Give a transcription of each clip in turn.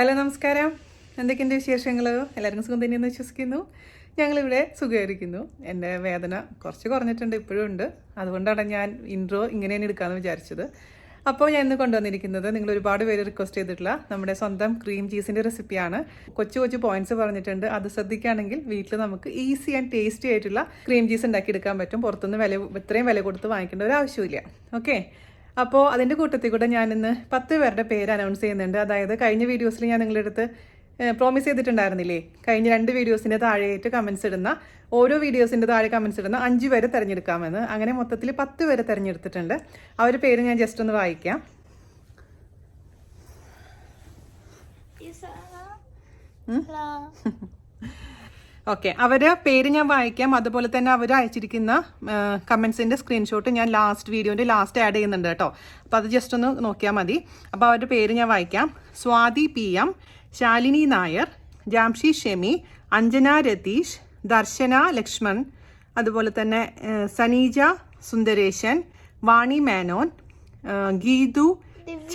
Hello നമസ്കാരം. എന്തൊക്കെയുണ്ട് വിശേഷങ്ങൾ? എല്ലാവർക്കും സുഖം തന്നെയെന്ന് വിശ്വസിക്കുന്നു. ഞങ്ങളിവിടെ സുഖമായിരിക്കുന്നു. എൻ്റെ വേദന കുറച്ച് കുറഞ്ഞിട്ടുണ്ട്, ഇപ്പോഴും ഉണ്ട്. അതുകൊണ്ടാണ് ഞാൻ ഇൻട്രോ ഇങ്ങനെ തന്നെ എടുക്കാമെന്ന് വിചാരിച്ചത്. അപ്പോൾ ഞാൻ ഇന്ന് കൊണ്ടുവന്നിരിക്കുന്നത് നിങ്ങൾ ഒരുപാട് പേര് റിക്വസ്റ്റ് ചെയ്തിട്ടുള്ള നമ്മുടെ സ്വന്തം ക്രീം ചീസിൻ്റെ റെസിപ്പിയാണ്. കൊച്ചു കൊച്ചു പോയിന്റ്സ് പറഞ്ഞിട്ടുണ്ട്. അത് ശ്രദ്ധിക്കുകയാണെങ്കിൽ വീട്ടിൽ നമുക്ക് ഈസി ആൻഡ് ടേസ്റ്റി ആയിട്ടുള്ള ക്രീം ചീസ് ഉണ്ടാക്കിയെടുക്കാൻ പറ്റും. പുറത്തുനിന്ന് ഇത്രയും വില കൊടുത്ത് വാങ്ങിക്കേണ്ട ഒരു ആവശ്യമില്ല. ഓക്കെ, അപ്പോൾ അതിൻ്റെ കൂട്ടത്തിൽ കൂടെ ഞാനിന്ന് 10 പേരുടെ പേര് അനൗൺസ് ചെയ്യുന്നുണ്ട്. അതായത് കഴിഞ്ഞ വീഡിയോസിൽ ഞാൻ നിങ്ങളുടെ അടുത്ത് പ്രോമിസ് ചെയ്തിട്ടുണ്ടായിരുന്നില്ലേ, കഴിഞ്ഞ 2 വീഡിയോസിൻ്റെ താഴെയായിട്ട് കമൻസ് ഇടുന്ന, ഓരോ വീഡിയോസിൻ്റെ താഴെ കമൻസ് ഇടുന്ന 5 പേരെ തിരഞ്ഞെടുക്കാമെന്ന്. അങ്ങനെ മൊത്തത്തിൽ 10 പേരെ തിരഞ്ഞെടുത്തിട്ടുണ്ട്. അവരുടെ പേര് ഞാൻ ജസ്റ്റ് ഒന്ന് വായിക്കാം. ഓക്കെ, അവരുടെ പേര് ഞാൻ വായിക്കാം. അതുപോലെ തന്നെ അവർ അയച്ചിരിക്കുന്ന കമൻസിൻ്റെ സ്ക്രീൻഷോട്ട് ഞാൻ വീഡിയോൻ്റെ ലാസ്റ്റ് ആഡ് ചെയ്യുന്നുണ്ട് കേട്ടോ. അപ്പോൾ അത് ജസ്റ്റ് ഒന്ന് നോക്കിയാൽ മതി. അപ്പോൾ അവരുടെ പേര് ഞാൻ വായിക്കാം. സ്വാതി PM, ശാലിനി നായർ, ജാംഷി ഷെമി, അഞ്ജന രതീഷ്, ദർശന ലക്ഷ്മൺ, അതുപോലെ തന്നെ സനീജ സുന്ദരേശൻ, വാണി മേനോൻ, ഗീതു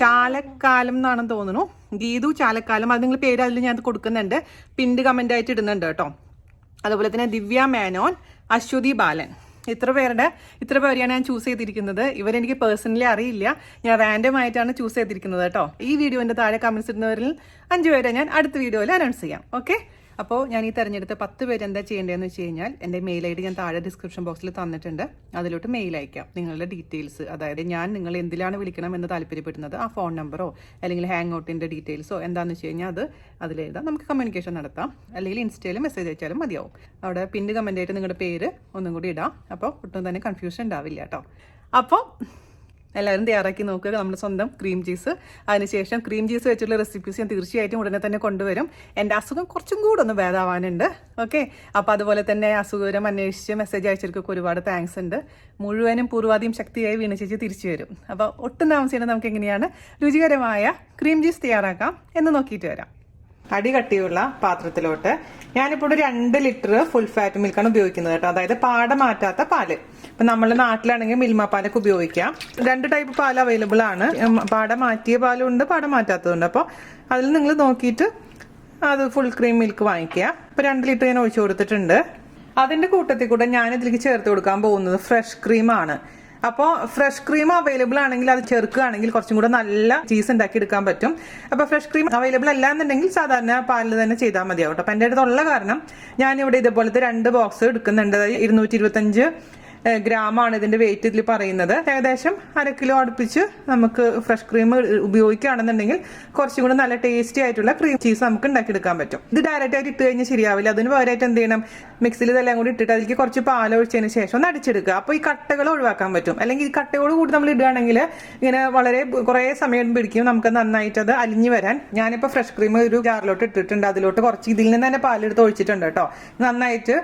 ചാലക്കാലം എന്നാണെന്ന് തോന്നുന്നു. ഗീതു ചാലക്കാലം, അത് നിങ്ങൾ പേര് അതിൽ ഞാൻ കൊടുക്കുന്നുണ്ട്, പിൻഡ് കമൻ്റ് ആയിട്ട് ഇടുന്നുണ്ട് കേട്ടോ. അതുപോലെ തന്നെ ദിവ്യ മേനോൻ, അശ്വതി ബാലൻ. ഇത്ര പേരെയാണ് ഞാൻ ചൂസ് ചെയ്തിരിക്കുന്നത്. ഇവരെനിക്ക് പേഴ്സണലി അറിയില്ല, ഞാൻ റാൻഡം ആയിട്ടാണ് ചൂസ് ചെയ്തിരിക്കുന്നത് കേട്ടോ. ഈ വീഡിയോൻ്റെ താഴെ കമൻസ് ഇടുന്നവരിൽ 5 പേരെ ഞാൻ അടുത്ത വീഡിയോയിൽ അനൗൺസ് ചെയ്യാം. ഓക്കെ, അപ്പോൾ ഞാൻ ഈ തിരഞ്ഞെടുത്ത 10 പേര് എന്താ ചെയ്യേണ്ടതെന്ന് വെച്ച് കഴിഞ്ഞാൽ എൻ്റെ മെയിൽ ID ഞാൻ താഴെ ഡിസ്ക്രിപ്ഷൻ ബോക്സിൽ തന്നിട്ടുണ്ട്. അതിലോട്ട് മെയിൽ അയക്കാം നിങ്ങളുടെ ഡീറ്റെയിൽസ്. അതായത് ഞാൻ നിങ്ങൾ എന്തിലാണ് വിളിക്കണം എന്ന് താല്പര്യപ്പെടുന്നത്, ആ ഫോൺ നമ്പറോ അല്ലെങ്കിൽ ഹാങ് ഔട്ടിൻ്റെ ഡീറ്റെയിൽസോ എന്താണെന്ന് വെച്ച് കഴിഞ്ഞാൽ അത് അതിലെഴുതാം. നമുക്ക് കമ്മ്യൂണിക്കേഷൻ നടത്താം. അല്ലെങ്കിൽ ഇൻസ്റ്റയിൽ മെസ്സേജ് അയച്ചാലും മതിയാവും. അവിടെ പിന്നീട് കമൻ്റ് നിങ്ങളുടെ പേര് ഒന്നും കൂടി ഇടാം. അപ്പോൾ ഒട്ടും തന്നെ കൺഫ്യൂഷൻ ഉണ്ടാവില്ല കേട്ടോ. അപ്പോൾ എല്ലാവരും തയ്യാറാക്കി നോക്കുക നമ്മുടെ സ്വന്തം ക്രീം ചീസ്. അതിനുശേഷം ക്രീം ചീസ് വെച്ചുള്ള റെസിപ്പീസ് ഞാൻ തീർച്ചയായിട്ടും ഉടനെ തന്നെ കൊണ്ടുവരും. എൻ്റെ അസുഖം കുറച്ചും കൂടെ ഒന്ന് ഭേദമാവാനുണ്ട്. ഓക്കെ, അപ്പോൾ അതുപോലെ തന്നെ അസുഖം അന്വേഷിച്ച് മെസ്സേജ് അയച്ചവർക്കൊക്കെ ഒരുപാട് താങ്ക്സ് ഉണ്ട്. മുഴുവനും പൂർവാധികം ശക്തിയായി വീണ ചേച്ചി തിരിച്ചു വരും. അപ്പോൾ ഒട്ടും താമസിച്ചാൽ നമുക്ക് എങ്ങനെയാണ് രുചികരമായ ക്രീം ചീസ് തയ്യാറാക്കാം എന്ന് നോക്കിയിട്ട് വരാം. അടി കട്ടിയുള്ള പാത്രത്തിലോട്ട് ഞാനിപ്പോൾ ഒരു 2 ലിറ്റർ ഫുൾ ഫാറ്റ് മിൽക്കാണ് ഉപയോഗിക്കുന്നത് കേട്ടോ. അതായത് പാട മാറ്റാത്ത പാല്. ഇപ്പം നമ്മുടെ നാട്ടിലാണെങ്കിൽ മിൽമ പാലൊക്കെ ഉപയോഗിക്കാം. 2 ടൈപ്പ് പാൽ അവൈലബിൾ ആണ്. പാട മാറ്റിയ പാലുണ്ട്, പാട മാറ്റാത്തതുണ്ട്. അപ്പോൾ അതിൽ നിങ്ങൾ നോക്കിയിട്ട് അത് ഫുൾ ക്രീം മിൽക്ക് വാങ്ങിക്കുക. ഇപ്പോൾ 2 ലിറ്റർ ഞാൻ ഒഴിച്ചു കൊടുത്തിട്ടുണ്ട്. അതിൻ്റെ കൂട്ടത്തിൽ കൂടെ ഞാനിതിലേക്ക് ചേർത്ത് കൊടുക്കാൻ പോകുന്നത് ഫ്രഷ് ക്രീമാണ്. അപ്പോൾ ഫ്രഷ് ക്രീം അവൈലബിൾ ആണെങ്കിൽ അത് ചേർക്കുകയാണെങ്കിൽ കുറച്ചും കൂടെ നല്ല ചീസ് ഉണ്ടാക്കി എടുക്കാൻ പറ്റും. അപ്പോൾ ഫ്രഷ് ക്രീം അവൈലബിൾ അല്ല എന്നുണ്ടെങ്കിൽ സാധാരണ പാലിൽ തന്നെ ചെയ്താൽ മതിയാവും കേട്ടോ. അപ്പം എൻ്റെ അടുത്തുള്ള കാരണം ഞാനിവിടെ ഇതുപോലത്തെ 2 ബോക്സ് എടുക്കുന്നുണ്ട്. 225 ഗ്രാമാണ് ഇതിന്റെ വെയിറ്റ് ഇതിൽ പറയുന്നത്. ഏകദേശം 1/2 കിലോ അടുപ്പിച്ച് നമുക്ക് ഫ്രഷ് ക്രീം ഉപയോഗിക്കുകയാണെന്നുണ്ടെങ്കിൽ കുറച്ചും കൂടെ നല്ല ടേസ്റ്റി ആയിട്ടുള്ള ക്രീം ചീസ് നമുക്ക് ഉണ്ടാക്കിയെടുക്കാൻ പറ്റും. ഇത് ഡയറക്റ്റ് ആയിട്ട് ഇട്ട് കഴിഞ്ഞാൽ ശരിയാവില്ല. അതിന് പകരമായിട്ട് എന്ത് ചെയ്യണം, മിക്സിയിൽ ഇതെല്ലാം കൂടി ഇട്ടിട്ട് അതിലേക്ക് കുറച്ച് പാൽ ഒഴിച്ചതിന് ശേഷം ഒന്ന് അടിച്ചെടുക്കുക. അപ്പോൾ ഈ കട്ടകൾ ഒഴിവാക്കാൻ പറ്റും. അല്ലെങ്കിൽ ഈ കട്ടയോട് കൂടി നമ്മൾ ഇടുകയാണെങ്കിൽ ഇങ്ങനെ കുറേ സമയം പിടിക്കും നമുക്ക് നന്നായിട്ട് അത് അലിഞ്ഞു വരാൻ. ഞാനിപ്പോൾ ഫ്രഷ് ക്രീം ഒരു ജാറിലോട്ട് ഇട്ടിട്ടുണ്ട്. അതിലോട്ട് കുറച്ച് ഇതിൽ നിന്ന് തന്നെ പാലെടുത്ത് ഒഴിച്ചിട്ടുണ്ട് കേട്ടോ. നന്നായിട്ട്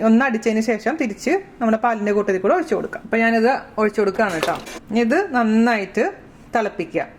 ഒന്ന് അടിച്ചതിന് ശേഷം തിരിച്ച് നമ്മുടെ പാലിന്റെ കൂട്ടത്തിൽ കൂടെ ഒഴിച്ചു കൊടുക്കാം. അപ്പൊ ഞാനിത് ഒഴിച്ചു കൊടുക്കുകയാണ് കേട്ടോ. ഇത് നന്നായിട്ട് തിളപ്പിക്കുക.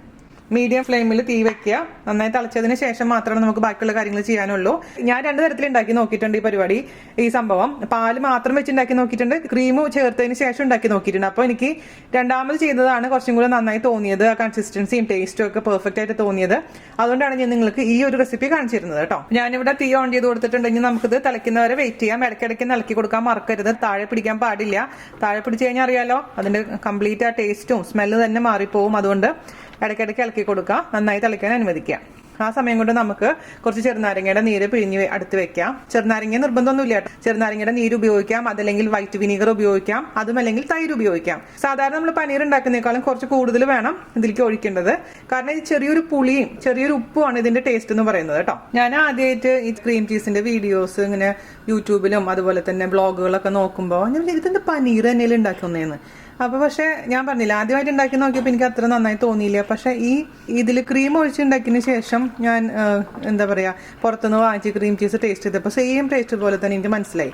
മീഡിയം ഫ്ലെയിമിൽ തീ വെക്കുക. നന്നായി തിളച്ചതിന് ശേഷം മാത്രമേ നമുക്ക് ബാക്കിയുള്ള കാര്യങ്ങൾ ചെയ്യാനുള്ളൂ. ഞാൻ 2 തരത്തിൽ ഉണ്ടാക്കി നോക്കിയിട്ടുണ്ട് ഈ പരിപാടി. ഈ സംഭവം പാല് മാത്രം വെച്ച് ഉണ്ടാക്കി നോക്കിയിട്ടുണ്ട്, ക്രീം ചേർത്തതിന് ശേഷം ഉണ്ടാക്കി നോക്കിയിട്ടുണ്ട്. അപ്പോൾ എനിക്ക് രണ്ടാമത് ചെയ്തതാണ് കുറച്ചും കൂടെ നന്നായി തോന്നിയത്. ആ കൺസിസ്റ്റൻസിയും ടേസ്റ്റും ഒക്കെ പെർഫെക്റ്റ് ആയിട്ട് തോന്നിയത്. അതുകൊണ്ടാണ് ഞാൻ നിങ്ങൾക്ക് ഈ ഒരു റെസിപ്പി കാണിച്ചിരുന്നത് കേട്ടോ. ഞാനിവിടെ തീ ഓൺ ചെയ്ത് കൊടുത്തിട്ടുണ്ടെങ്കിൽ നമുക്കിത് തിളയ്ക്കുന്നവരെ വെയിറ്റ് ചെയ്യാം. ഇടയ്ക്കിടയ്ക്ക് ഇളക്കി കൊടുക്കാൻ മറക്കരുത്. താഴെ പിടിക്കാൻ പാടില്ല. താഴെ പിടിച്ചു കഴിഞ്ഞാൽ അറിയാലോ അതിന്റെ കംപ്ലീറ്റ് ആ ടേസ്റ്റും സ്മെല്ല് തന്നെ മാറിപ്പോവും. അതുകൊണ്ട് ഇടയ്ക്കിടയ്ക്ക് ഇളക്കി കൊടുക്കുക. നന്നായി തിളയ്ക്കാൻ അനുവദിക്കുക. ആ സമയം കൊണ്ട് നമുക്ക് കുറച്ച് ചെറുനാരങ്ങയുടെ നീര് പിഴിഞ്ഞ് അടുത്ത് വെക്കാം. ചെറുനാരങ്ങ നിർബന്ധമൊന്നുമില്ല. ചെറുനാരങ്ങയുടെ നീര് ഉപയോഗിക്കാം, അതല്ലെങ്കിൽ വൈറ്റ് വിനീഗർ ഉപയോഗിക്കാം, അതുമല്ലെങ്കിൽ തൈര് ഉപയോഗിക്കാം. സാധാരണ നമ്മൾ പനീർ ഉണ്ടാക്കുന്നേക്കാളും കുറച്ച് കൂടുതൽ വേണം ഇതിലേക്ക് ഒഴിക്കേണ്ടത്. കാരണം ഈ ചെറിയൊരു പുളിയും ചെറിയൊരു ഉപ്പുമാണ് ഇതിന്റെ ടേസ്റ്റ് എന്ന് പറയുന്നത് കേട്ടോ. ഞാൻ ആദ്യമായിട്ട് ഈ ക്രീം ചീസിന്റെ വീഡിയോസ് ഇങ്ങനെ യൂട്യൂബിലും അതുപോലെ തന്നെ ബ്ലോഗുകളൊക്കെ നോക്കുമ്പോൾ ഞാൻ ഇതിന്റെ പനീർ തന്നെയല്ലേ ഉണ്ടാക്കുന്നതെന്ന്. അപ്പോൾ പക്ഷേ ഞാൻ പറഞ്ഞില്ല, ആദ്യമായിട്ട് ഉണ്ടാക്കി നോക്കിയപ്പോൾ എനിക്ക് അത്ര നന്നായി തോന്നിയില്ല. പക്ഷേ ഇതിൽ ക്രീം ഒഴിച്ചുണ്ടാക്കിയതിന് ശേഷം ഞാൻ എന്താ പറയുക, പുറത്തുനിന്ന് വാങ്ങിച്ച് ക്രീം ചീസ് ടേസ്റ്റ് ചെയ്തപ്പോൾ സെയിം ടേസ്റ്റ് പോലെ തന്നെ എനിക്ക് മനസ്സിലായി.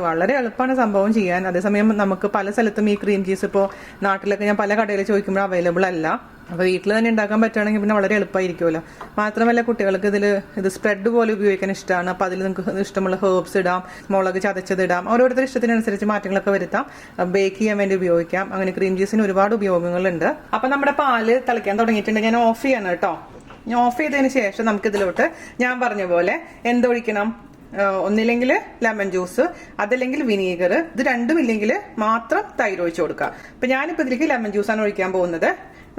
വളരെ എളുപ്പമാണ് സംഭവം ചെയ്യാൻ. അതേസമയം നമുക്ക് പല സ്ഥലത്തും ഈ ക്രീം ചീസ് ഇപ്പോൾ നാട്ടിലൊക്കെ ഞാൻ പല കടയിൽ ചോദിക്കുമ്പോൾ അവൈലബിൾ അല്ല. അപ്പോൾ വീട്ടിൽ തന്നെ ഉണ്ടാക്കാൻ പറ്റുകയാണെങ്കിൽ പിന്നെ വളരെ എളുപ്പമായിരിക്കുമല്ലോ. മാത്രമല്ല കുട്ടികൾക്ക് ഇത് സ്പ്രെഡ് പോലെ ഉപയോഗിക്കാൻ ഇഷ്ടമാണ്. അപ്പോൾ അതിൽ നിങ്ങൾക്ക് ഇഷ്ടമുള്ള ഹെർബ്സ് ഇടാം, മുളക് ചതച്ചത് ഇടാം, ഓരോരുത്തരുടെ ഇഷ്ടത്തിനനുസരിച്ച് മാറ്റങ്ങളൊക്കെ വരുത്താം. ബേക്ക് ചെയ്യാൻ വേണ്ടി ഉപയോഗിക്കാം. അങ്ങനെ ക്രീം ചീസിന് ഒരുപാട് ഉപയോഗങ്ങളുണ്ട്. അപ്പം നമ്മുടെ പാല് തിളയ്ക്കാൻ തുടങ്ങിയിട്ടുണ്ട്. ഞാൻ ഓഫ് ചെയ്യണം കേട്ടോ. ഓഫ് ചെയ്തതിന് ശേഷം നമുക്ക് ഇതിലോട്ട് ഞാൻ പറഞ്ഞ പോലെ എന്തൊഴിക്കണം, ഒന്നില്ലെങ്കിൽ ലെമൺ ജ്യൂസ്, അതല്ലെങ്കിൽ വിനീഗർ. ഇത് രണ്ടും ഇല്ലെങ്കിൽ മാത്രം തൈര് ഒഴിച്ചു കൊടുക്കുക. അപ്പൊ ഞാനിപ്പോൾ ഇതിലേക്ക് ലെമൺ ജ്യൂസാണ് ഒഴിക്കാൻ പോകുന്നത്.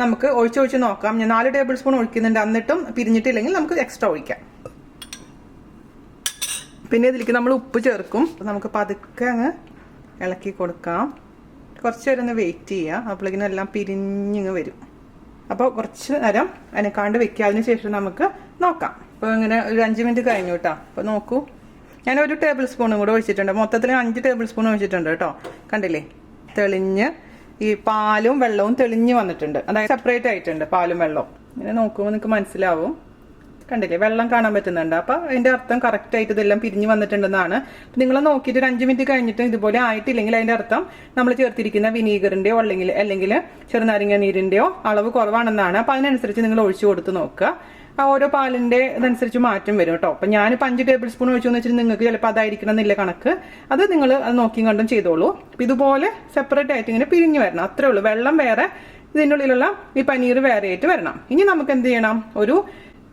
നമുക്ക് ഒഴിച്ചൊഴിച്ച് നോക്കാം. ഞാൻ 4 ടേബിൾ സ്പൂൺ ഒഴിക്കുന്നുണ്ട്. എന്നിട്ടും പിരിഞ്ഞിട്ടില്ലെങ്കിൽ നമുക്ക് എക്സ്ട്രാ ഒഴിക്കാം. പിന്നെ ഇതിലേക്ക് നമ്മൾ ഉപ്പ് ചേർക്കും. നമുക്ക് പതുക്കെ അങ്ങ് ഇളക്കി കൊടുക്കാം. കുറച്ച് നേരം ഒന്ന് വെയിറ്റ് ചെയ്യുക. അപ്പോഴേക്കും എല്ലാം പിരിഞ്ഞിങ്ങ് വരും. അപ്പോൾ കുറച്ച് നേരം അനക്കാണ്ട് വെക്കുക. അതിന് ശേഷം നമുക്ക് നോക്കാം. അപ്പോൾ ഇങ്ങനെ ഒരു 5 മിനിറ്റ് കഴിഞ്ഞു കേട്ടോ. അപ്പോൾ നോക്കൂ, ഞാൻ 1 ടേബിൾ സ്പൂണും കൂടെ ഒഴിച്ചിട്ടുണ്ട്. മൊത്തത്തിൽ 5 ടേബിൾ സ്പൂൺ ഒഴിച്ചിട്ടുണ്ട് കേട്ടോ. കണ്ടില്ലേ, തെളിഞ്ഞ് ഈ പാലും വെള്ളവും തെളിഞ്ഞ് വന്നിട്ടുണ്ട്. അതായത് സെപ്പറേറ്റ് ആയിട്ടുണ്ട് പാലും വെള്ളവും. ഇങ്ങനെ നോക്കുമ്പോൾ നിങ്ങൾക്ക് മനസ്സിലാവും. കണ്ടില്ലേ, വെള്ളം കാണാൻ പറ്റുന്നുണ്ട്. അപ്പൊ അതിന്റെ അർത്ഥം കറക്റ്റ് ആയിട്ട് ഇതെല്ലാം പിരിഞ്ഞു വന്നിട്ടുണ്ടെന്നാണ്. നിങ്ങൾ നോക്കിയിട്ട് ഒരു 5 മിനിറ്റ് കഴിഞ്ഞിട്ട് ഇതുപോലെ ആയിട്ടില്ലെങ്കിൽ അതിന്റെ അർത്ഥം നമ്മൾ ചേർത്തിരിക്കുന്ന വിനീഗറിന്റെയോ അല്ലെങ്കിൽ ചെറുനാരങ്ങ നീരിന്റെയോ അളവ് കുറവാണെന്നാണ്. അപ്പൊ അതിനനുസരിച്ച് നിങ്ങൾ ഒഴിച്ചു കൊടുത്ത് നോക്കുക. ഓരോ പാലിന്റെ ഇതനുസരിച്ച് മാറ്റം വരും കേട്ടോ. അപ്പൊ ഞാനിപ്പോൾ 5 ടേബിൾ സ്പൂൺ ഒഴിച്ചു എന്ന് വെച്ചിട്ട് നിങ്ങൾക്ക് ചിലപ്പോൾ അതായിരിക്കണം എന്നില്ല കണക്ക്. അത് നിങ്ങൾ അത് നോക്കി കണ്ടും ചെയ്തോളൂ. ഇതുപോലെ സെപ്പറേറ്റ് ആയിട്ട് ഇങ്ങനെ പിരിഞ്ഞു വരണം. അത്രേ ഉള്ളൂ. വെള്ളം വേറെ, ഇതിൻ്റെ ഉള്ളിലുള്ള ഈ പനീർ വേറെ ആയിട്ട് വരണം. ഇനി നമുക്ക് എന്ത് ചെയ്യണം, ഒരു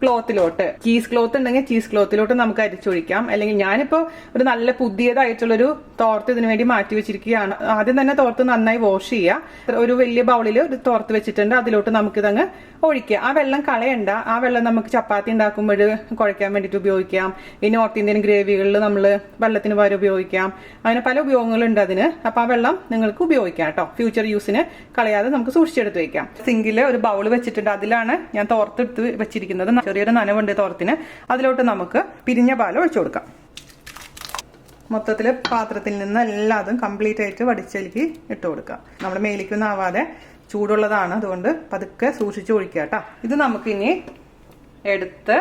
ക്ലോത്തിലോട്ട്, ചീസ് ക്ലോത്ത് ഉണ്ടെങ്കിൽ ചീസ് ക്ലോത്തിലോട്ട് നമുക്ക് അരിച്ചൊഴിക്കാം. അല്ലെങ്കിൽ ഞാനിപ്പോൾ ഒരു നല്ല പുതിയതായിട്ടുള്ളൊരു തോർത്ത് ഇതിനു വേണ്ടി മാറ്റി വെച്ചിരിക്കുകയാണ്. ആദ്യം തന്നെ തോർത്ത് നന്നായി വാഷ് ചെയ്യുക. ഒരു വലിയ ബൗളിൽ ഒരു തോർത്ത് വെച്ചിട്ടുണ്ട്. അതിലോട്ട് നമുക്കിതങ്ങ് ഒഴിക്കുക. ആ വെള്ളം കളയണ്ട. ആ വെള്ളം നമുക്ക് ചപ്പാത്തി ഉണ്ടാക്കുമ്പോൾ കുഴയ്ക്കാൻ വേണ്ടിയിട്ട് ഉപയോഗിക്കാം. ഈ നോർത്ത് ഇന്ത്യൻ ഗ്രേവികളിൽ നമ്മൾ വെള്ളത്തിന് പകരം ഉപയോഗിക്കാം. അങ്ങനെ പല ഉപയോഗങ്ങളുണ്ട് അതിന്. അപ്പൊ ആ വെള്ളം നിങ്ങൾക്ക് ഉപയോഗിക്കാം കേട്ടോ. ഫ്യൂച്ചർ യൂസിന് കളയാതെ നമുക്ക് സൂക്ഷിച്ചെടുത്ത് വെക്കാം. സിങ്കിൽ ഒരു ബൗൾ വെച്ചിട്ടുണ്ട്. അതിലാണ് ഞാൻ തോർത്തെടുത്ത് വെച്ചിരിക്കുന്നത്. ചെറിയൊരു നനവുണ്ട് തോർത്തിന്. അതിലോട്ട് നമുക്ക് പിരിഞ്ഞ പാൽ ഒഴിച്ചു കൊടുക്കാം. മൊത്തത്തിൽ പാത്രത്തിൽ നിന്ന് എല്ലാതും കംപ്ലീറ്റ് ആയിട്ട് വടിച്ചേക്ക് ഇട്ട് കൊടുക്കാം. നമ്മുടെ മേലിക്കൊന്നും ആവാതെ ചൂടുള്ളതാണ്. അതുകൊണ്ട് പതുക്കെ സൂക്ഷിച്ച് ഒഴിക്കുക കേട്ടോ. ഇത് നമുക്കിനി എടുത്ത്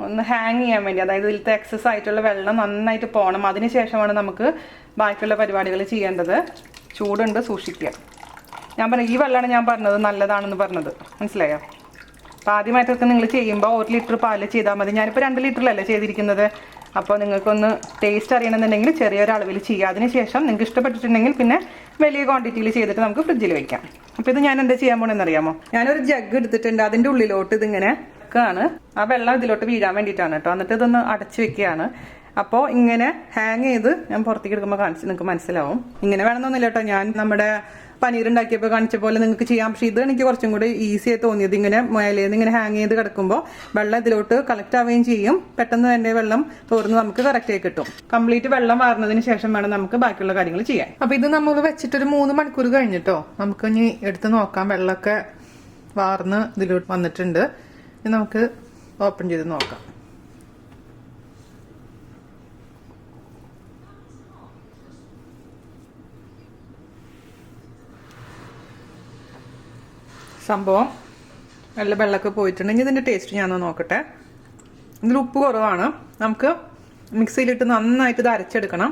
ഒന്ന് ഹാങ് ചെയ്യാൻ വേണ്ടി, അതായത് ഇതിലത്തെ എക്സസ് ആയിട്ടുള്ള വെള്ളം നന്നായിട്ട് പോകണം. അതിനുശേഷമാണ് നമുക്ക് ബാക്കിയുള്ള പരിപാടികൾ ചെയ്യേണ്ടത്. ചൂടുണ്ട്, സൂക്ഷിക്കുക. ഞാൻ പറഞ്ഞു, ഈ വെള്ളമാണ് ഞാൻ പറഞ്ഞത് നല്ലതാണെന്ന് പറഞ്ഞത്, മനസ്സിലായോ? അപ്പോൾ ആദ്യമായിട്ടൊക്കെ നിങ്ങൾ ചെയ്യുമ്പോൾ 1 ലിറ്റർ പാല് ചെയ്താൽ മതി. ഞാനിപ്പോൾ 2 ലിറ്ററിലല്ലേ ചെയ്തിരിക്കുന്നത്. അപ്പോൾ നിങ്ങൾക്കൊന്ന് ടേസ്റ്റ് അറിയണമെന്നുണ്ടെങ്കിൽ ചെറിയൊരളവിൽ ചെയ്യുക. അതിനുശേഷം നിങ്ങൾക്ക് ഇഷ്ടപ്പെട്ടിട്ടുണ്ടെങ്കിൽ പിന്നെ വലിയ ക്വാണ്ടിറ്റിയിൽ ചെയ്തിട്ട് നമുക്ക് ഫ്രിഡ്ജിൽ വെക്കാം. അപ്പോൾ ഇത് ഞാൻ എന്താ ചെയ്യാൻ പോകണമെന്ന് അറിയാമോ? ഞാനൊരു ജഗ് എടുത്തിട്ടുണ്ട്. അതിൻ്റെ ഉള്ളിലോട്ട് ഇതിങ്ങനെ വെക്കുകയാണ്. ആ വെള്ളം ഇതിലോട്ട് വീഴാൻ വേണ്ടിയിട്ടാണ് കേട്ടോ. എന്നിട്ട് ഇതൊന്ന് അടച്ചു വെക്കുകയാണ്. അപ്പോൾ ഇങ്ങനെ ഹാങ് ചെയ്ത് ഞാൻ പുറത്തേക്ക് എടുക്കുമ്പോൾ കാണിച്ച് നിങ്ങൾക്ക് മനസ്സിലാവും. ഇങ്ങനെ വേണമെന്നൊന്നുമില്ല കേട്ടോ. ഞാൻ നമ്മുടെ പനീർ ഉണ്ടാക്കിയപ്പോൾ കാണിച്ച പോലെ നിങ്ങൾക്ക് ചെയ്യാം. പക്ഷേ ഇത് എനിക്ക് കുറച്ചും കൂടി ഈസി ആയി തോന്നിയത്. ഇങ്ങനെ മേലേന്ന് ഇങ്ങനെ ഹാങ് ചെയ്ത് കിടക്കുമ്പോൾ വെള്ളം ഇതിലോട്ട് കളക്ട് ആവുകയും ചെയ്യും. പെട്ടെന്ന് തന്നെ വെള്ളം തോർന്ന് നമുക്ക് കറക്റ്റ് ആയി കിട്ടും. കംപ്ലീറ്റ് വെള്ളം വാർന്നതിന് ശേഷം വേണം നമുക്ക് ബാക്കിയുള്ള കാര്യങ്ങൾ ചെയ്യാൻ. അപ്പൊ ഇത് നമ്മൾ വെച്ചിട്ടൊരു 3 മണിക്കൂർ കഴിഞ്ഞിട്ടോ നമുക്ക് ഇനി എടുത്ത് നോക്കാം. വെള്ളമൊക്കെ വാർന്ന് ഇതിലോട്ട് വന്നിട്ടുണ്ട്. ഇനി നമുക്ക് ഓപ്പൺ ചെയ്ത് നോക്കാം. സംഭവം നല്ല വെള്ളമൊക്കെ പോയിട്ടുണ്ടെങ്കിൽ ഇതിൻ്റെ ടേസ്റ്റ് ഞാനൊന്ന് നോക്കട്ടെ. ഇതിൽ ഉപ്പ് കുറവാണ്. നമുക്ക് മിക്സിയിലിട്ട് നന്നായിട്ട് ഇത് അരച്ചെടുക്കണം.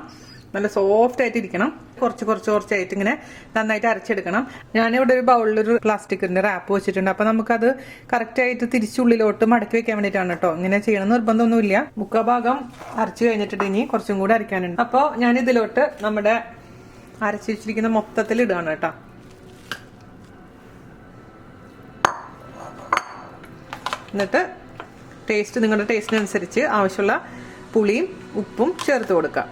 നല്ല സോഫ്റ്റ് ആയിട്ട് ഇരിക്കണം. കുറച്ചായിട്ട് ഇങ്ങനെ നന്നായിട്ട് അരച്ചെടുക്കണം. ഞാനിവിടെ ഒരു ബൗളിലൊരു പ്ലാസ്റ്റിക്കിന്റെ റാപ്പ് വെച്ചിട്ടുണ്ട്. അപ്പൊ നമുക്കത് കറക്റ്റായിട്ട് തിരിച്ചുള്ളിലോട്ട് മടക്കി വെക്കാൻ വേണ്ടിയിട്ടാണ് കേട്ടോ. ഇങ്ങനെ ചെയ്യണം നിർബന്ധമൊന്നുമില്ല. മുക്കാഭാഗം അരച്ചു കഴിഞ്ഞിട്ട് ഇനി കുറച്ചും കൂടെ അരയ്ക്കാനുണ്ട്. അപ്പോൾ ഞാൻ ഇതിലോട്ട് നമ്മുടെ അരച്ചു വെച്ചിരിക്കുന്ന മൊത്തത്തിൽ ഇടുകയാണ് കേട്ടോ. എന്നിട്ട് ടേസ്റ്റ് നിങ്ങളുടെ ടേസ്റ്റിനനുസരിച്ച് ആവശ്യമുള്ള പുളിയും ഉപ്പും ചേർത്ത് കൊടുക്കുക.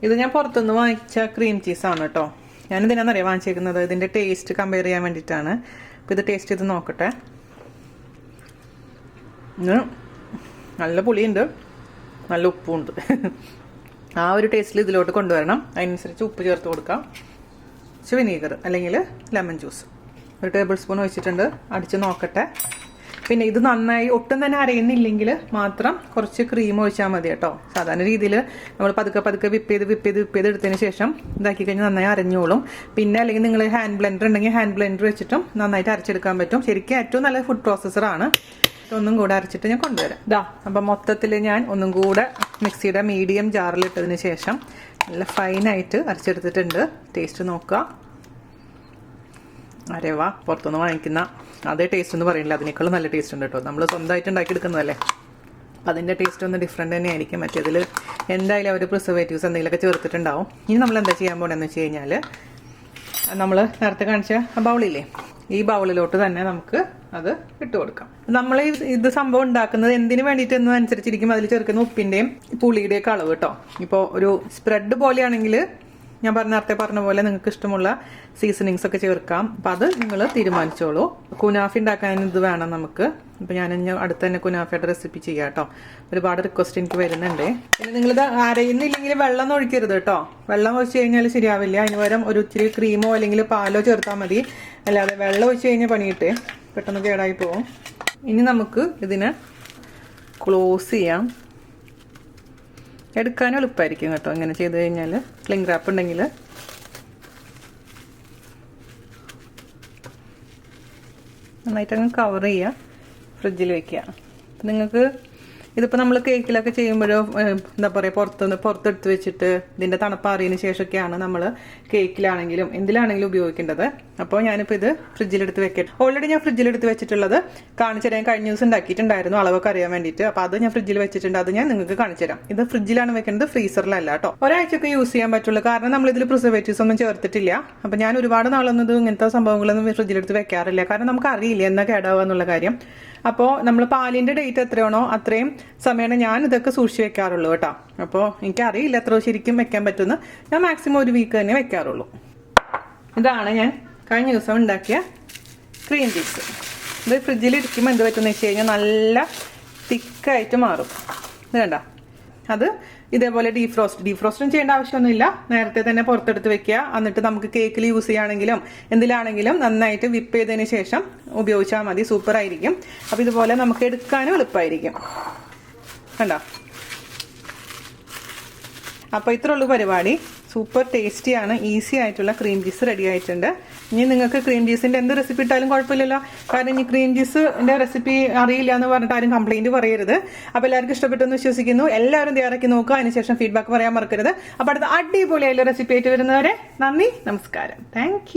ഇത് ഞാൻ പുറത്തുനിന്ന് വാങ്ങിച്ച ക്രീം ചീസാണ് കേട്ടോ. ഞാനിതിനാന്നറിയാം വാങ്ങിച്ചേക്കുന്നത്. ഇതിൻ്റെ ടേസ്റ്റ് കമ്പയർ ചെയ്യാൻ വേണ്ടിയിട്ടാണ്. അപ്പോൾ ഇത് ടേസ്റ്റ് ചെയ്ത് നോക്കട്ടെ. നല്ല പുളിയുണ്ട്, നല്ല ഉപ്പുണ്ട്. ആ ഒരു ടേസ്റ്റിൽ ഇതിലോട്ട് കൊണ്ടുവരണം. അതിനനുസരിച്ച് ഉപ്പ് ചേർത്ത് കൊടുക്കാം. കുറച്ച് വിനീഗർ അല്ലെങ്കിൽ ലെമൺ ജ്യൂസ് 1 ടേബിൾ സ്പൂൺ ഒഴിച്ചിട്ടുണ്ട്. അടിച്ച് നോക്കട്ടെ. പിന്നെ ഇത് നന്നായി ഒട്ടും തന്നെ അരയുന്നില്ലെങ്കിൽ മാത്രം കുറച്ച് ക്രീം ഒഴിച്ചാൽ മതി കേട്ടോ. സാധാരണ രീതിയിൽ നമ്മൾ പതുക്കെ വിപ്പ് ചെയ്ത് എടുത്തതിന് ശേഷം ഇതാക്കി കഴിഞ്ഞാൽ നന്നായി അരഞ്ഞോളും. പിന്നെ അല്ലെങ്കിൽ നിങ്ങൾ ഹാൻഡ് ബ്ലെൻഡർ ഉണ്ടെങ്കിൽ ഹാൻഡ് ബ്ലെൻഡർ വെച്ചിട്ടും നന്നായിട്ട് അരച്ചെടുക്കാൻ പറ്റും. ശരിക്കും ഏറ്റവും നല്ല ഫുഡ് പ്രോസസ്സറാണ്. ഒന്നും കൂടെ അരച്ചിട്ട് ഞാൻ കൊണ്ടുവരാം. അപ്പം മൊത്തത്തിൽ ഞാൻ ഒന്നും കൂടെ മിക്സിയുടെ മീഡിയം ജാറിലിട്ടതിന് ശേഷം നല്ല ഫൈനായിട്ട് അരച്ചെടുത്തിട്ടുണ്ട്. ടേസ്റ്റ് നോക്കുക. അരവാ പുറത്തുനിന്ന് വാങ്ങിക്കുന്ന അതേ ടേസ്റ്റ് ഒന്നും പറയില്ല. അതിനേക്കാളും നല്ല ടേസ്റ്റ് ഉണ്ട് കേട്ടോ. നമ്മൾ സ്വന്തമായിട്ട് ഉണ്ടാക്കിയെടുക്കുന്നതല്ലേ. അപ്പം അതിൻ്റെ ടേസ്റ്റ് ഒന്ന് ഡിഫറെൻ്റ് തന്നെ ആയിരിക്കും. മറ്റേതിൽ എന്തായാലും അവർ പ്രിസർവേറ്റീവ്സ് എന്തെങ്കിലുമൊക്കെ ചേർത്തിട്ടുണ്ടാവും. ഇനി നമ്മൾ എന്താ ചെയ്യാൻ പോകണമെന്ന് വെച്ച് കഴിഞ്ഞാൽ നമ്മൾ നേരത്തെ കാണിച്ച ബൗളില്ലേ, ഈ ബൗളിലോട്ട് തന്നെ നമുക്ക് അത് ഇട്ട് കൊടുക്കാം. നമ്മൾ ഇത് സംഭവം ഉണ്ടാക്കുന്നത് എന്തിനു വേണ്ടിയിട്ടെന്ന് അനുസരിച്ചിരിക്കും അതിൽ ചേർക്കുന്ന ഉപ്പിന്റെയും പുളിയുടെയും ഒക്കെ അളവ് കേട്ടോ. ഇപ്പോൾ ഒരു സ്പ്രെഡ് പോലെയാണെങ്കിൽ ഞാൻ നേരത്തെ പറഞ്ഞ പോലെ നിങ്ങൾക്ക് ഇഷ്ടമുള്ള സീസണിങ്സ് ഒക്കെ ചേർക്കാം. അപ്പം അത് നിങ്ങൾ തീരുമാനിച്ചോളൂ. കുനാഫി ഉണ്ടാക്കാൻ ഇത് വേണം നമുക്ക്. അപ്പം ഞാൻ അടുത്ത് തന്നെ കുനാഫയുടെ റെസിപ്പി ചെയ്യാം കേട്ടോ. ഒരുപാട് റിക്വസ്റ്റ് എനിക്ക് വരുന്നുണ്ട്. പിന്നെ നിങ്ങളിത് അരയുന്നില്ലെങ്കിൽ വെള്ളം ഒഴിക്കരുത് കേട്ടോ. വെള്ളം ഒഴിച്ച് കഴിഞ്ഞാൽ ശരിയാവില്ല. അതിന് പകരം ഒരു ഇച്ചിരി ക്രീമോ അല്ലെങ്കിൽ പാലോ ചേർത്താൽ മതി. അല്ലാതെ വെള്ളം ഒഴിച്ച് കഴിഞ്ഞാൽ പണിയിട്ട് പെട്ടെന്ന് കേടായി പോകും. ഇനി നമുക്ക് ഇതിനെ ക്ലോസ് ചെയ്യാം. എടുക്കാനും എളുപ്പമായിരിക്കും കേട്ടോ ഇങ്ങനെ ചെയ്ത് കഴിഞ്ഞാൽ. ക്ലിംഗ് റാപ്പ് ഉണ്ടെങ്കിൽ നന്നായിട്ട് അങ്ങ് കവർ ചെയ്യുക, ഫ്രിഡ്ജിൽ വെക്കുക. നിങ്ങൾക്ക് ഇതിപ്പോൾ നമ്മൾ കേക്കിലൊക്കെ ചെയ്യുമ്പോഴോ എന്താ പറയുക പുറത്തെടുത്ത് വെച്ചിട്ട് ഇതിൻ്റെ തണുപ്പാറിയതിന് ശേഷമൊക്കെയാണ് നമ്മൾ കേക്കിലാണെങ്കിലും എന്തിലാണെങ്കിലും ഉപയോഗിക്കേണ്ടത്. അപ്പോൾ ഞാനിപ്പോൾ ഇത് ഫ്രിഡ്ജിലെടുത്ത് വെക്കട്ടെ. ഓൾറെഡി ഞാൻ ഫ്രിഡ്ജിലെടുത്ത് വെച്ചിട്ടുള്ളത് കാണിച്ചു തരാൻ കഴിഞ്ഞ ദിവസം ഉണ്ടാക്കിയിട്ടുണ്ടായിരുന്നു അളവൊക്കെ അറിയാൻ വേണ്ടിയിട്ട്. അപ്പോൾ അത് ഞാൻ ഫ്രിഡ്ജിൽ വെച്ചിട്ടുണ്ട്. അത് ഞാൻ നിങ്ങൾക്ക് കാണിച്ചു തരാം. ഇത് ഫ്രിഡ്ജിലാണ് വെക്കേണ്ടത്, ഫ്രീസറിലല്ല കേട്ടോ. ഒരാഴ്ചയൊക്കെ യൂസ് ചെയ്യാൻ പറ്റുള്ളൂ. കാരണം നമ്മളിതിൽ പ്രിസർവേറ്റീവ്സ് ഒന്നും ചേർത്തിട്ടില്ല. അപ്പോൾ ഞാൻ ഒരുപാട് നാളൊന്നും ഇത് ഇങ്ങനത്തെ സംഭവങ്ങളൊന്നും ഫ്രിഡ്ജിലെടുത്ത് വെക്കാറില്ല. കാരണം നമുക്ക് അറിയില്ല എന്നാ കേടാവുക എന്നുള്ള കാര്യം. അപ്പോൾ നമ്മൾ പാലിൻ്റെ ഡേറ്റ് എത്രയാണോ അത്രയും സമയമാണ് ഞാൻ ഇതൊക്കെ സൂക്ഷിച്ച് വെക്കാറുള്ളൂ കേട്ടോ. അപ്പോൾ എനിക്കറിയില്ല എത്ര ശരിക്കും വെക്കാൻ പറ്റുമെന്ന്. ഞാൻ മാക്സിമം ഒരു വീക്ക് തന്നെ വെക്കാറുള്ളൂ. ഇതാണ് ഞാൻ കഴിഞ്ഞ ദിവസം ഉണ്ടാക്കിയ ക്രീം ചീസ്. ഇത് ഫ്രിഡ്ജിൽ ഇരിക്കുമ്പോൾ എന്ത് പറ്റുമെന്ന് വെച്ച് കഴിഞ്ഞാൽ നല്ല തിക്കായിട്ട് മാറും. ഇത് കണ്ട, അത് ഇതേപോലെ ഡീഫ്രോസ്റ്റും ചെയ്യേണ്ട ആവശ്യമൊന്നുമില്ല. നേരത്തെ തന്നെ പുറത്തെടുത്ത് വെക്കുക. എന്നിട്ട് നമുക്ക് കേക്കിൽ യൂസ് ചെയ്യുകയാണെങ്കിലും എന്തിലാണെങ്കിലും നന്നായിട്ട് വിപ്പ് ചെയ്തതിന് ശേഷം ഉപയോഗിച്ചാൽ മതി. സൂപ്പറായിരിക്കും. അപ്പോൾ ഇതുപോലെ നമുക്ക് എടുക്കാനും എളുപ്പമായിരിക്കും. കണ്ടോ? അപ്പോൾ ഇത്ര ഉള്ളൂ പരിപാടി. സൂപ്പർ ടേസ്റ്റിയാണ്. ഈസി ആയിട്ടുള്ള ക്രീം ചീസ് റെഡി ആയിട്ടുണ്ട്. ഇനി നിങ്ങൾക്ക് ക്രീം ചീസിൻ്റെ എന്ത് റെസിപ്പി ഇട്ടാലും കുഴപ്പമില്ലല്ലോ. കാരണം ഇനി ക്രീം ചീസിൻ്റെ റെസിപ്പി അറിയില്ല എന്ന് പറഞ്ഞിട്ട് ആരും കംപ്ലൈൻറ്റ് പറയരുത്. അപ്പോൾ എല്ലാവർക്കും ഇഷ്ടപ്പെട്ടെന്ന് വിശ്വസിക്കുന്നു. എല്ലാവരും തയ്യാറാക്കി നോക്കുക. അതിനുശേഷം ഫീഡ്ബാക്ക് പറയാൻ മറക്കരുത്. അപ്പോൾ അടുത്ത അടിപൊളിയായുള്ള റെസിപ്പി ആയിട്ട് വരുന്നവരെ നന്ദി, നമസ്കാരം. താങ്ക്